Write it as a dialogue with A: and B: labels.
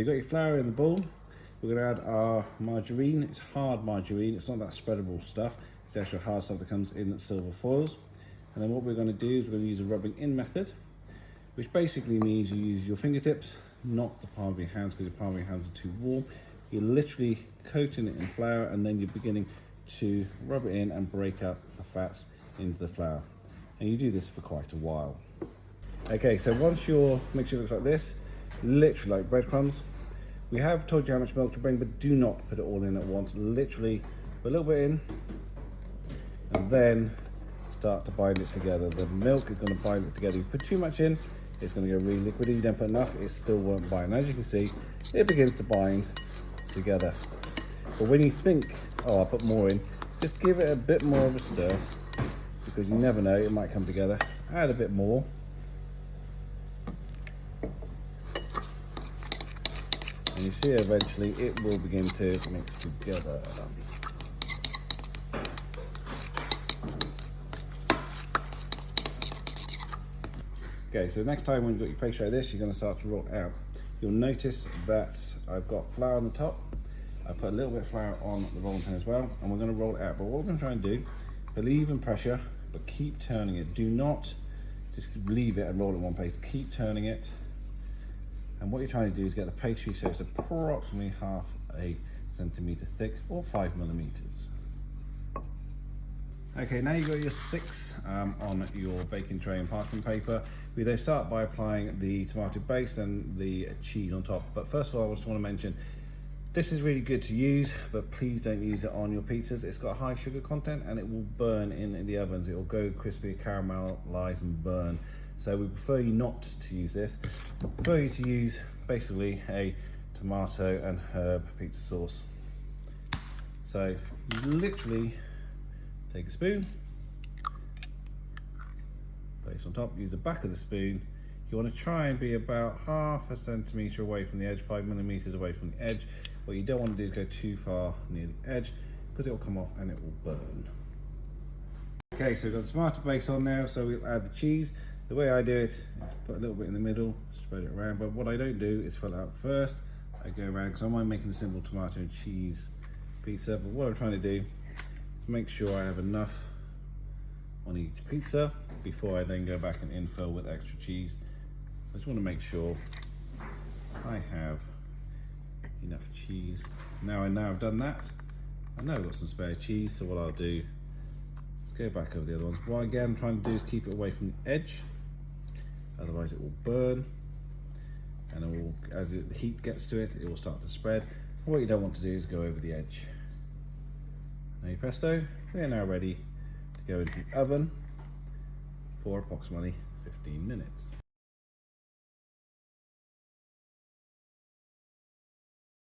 A: you've got your flour in the bowl. We're going to add our margarine. It's hard margarine, it's not that spreadable stuff. It's the actual hard stuff that comes in silver foils. And then what we're going to do is we're going to use a rubbing in method, which basically means you use your fingertips, not the palm of your hands, because your palm of your hands are too warm. You're literally coating it in flour, and then you're beginning to rub it in and break up the fats into the flour. And you do this for quite a while. Okay, so once your mixture looks like this, literally like breadcrumbs, we have told you how much milk to bring, but do not put it all in at once. Literally put a little bit in, and then start to bind it together. The milk is going to bind it together. You put too much in, it's going to go really liquidy. You don't put enough, it still won't bind. As you can see, it begins to bind together. But when you think, oh, I'll put more in, just give it a bit more of a stir, because you never know, it might come together. Add a bit more. And you see eventually it will begin to mix together. Okay, so next time when you've got your pastry like this, you're going to start to roll it out. You'll notice that I've got flour on the top. I put a little bit of flour on the rolling pin as well, and we're going to roll it out. But what we're going to try and do, relieve in pressure, but keep turning it. Do not just leave it and roll it in one place. Keep turning it. And what you're trying to do is get the pastry so it's approximately half a centimetre thick, or 5 millimetres. Okay, now you've got your 6 on your baking tray and parchment paper. We then start by applying the tomato base and the cheese on top. But first of all, I just want to mention, this is really good to use, but please don't use it on your pizzas. It's got high sugar content and it will burn in the ovens. It will go crispy, caramelize and burn. So we prefer you not to use this. We prefer you to use basically a tomato and herb pizza sauce. So you literally take a spoon, place on top, use the back of the spoon. You want to try and be about half a centimetre away from the edge, 5 millimetres away from the edge. What you don't want to do is go too far near the edge, because it will come off and it will burn. Okay, so we've got the tomato base on now, so we'll add the cheese. The way I do it is put a little bit in the middle, spread it around, but what I don't do is fill it out first. I go around, because I'm making the simple tomato and cheese pizza, but what I'm trying to do is make sure I have enough on each pizza before I then go back and infill with extra cheese. I just want to make sure I have enough cheese. Now I've done that, I know I've got some spare cheese, so what I'll do is go back over the other ones. What again I'm trying to do is keep it away from the edge, otherwise it will burn, and it will, as the heat gets to it, it will start to spread. What you don't want to do is go over the edge. Now presto, we are now ready to go into the oven for approximately 15 minutes.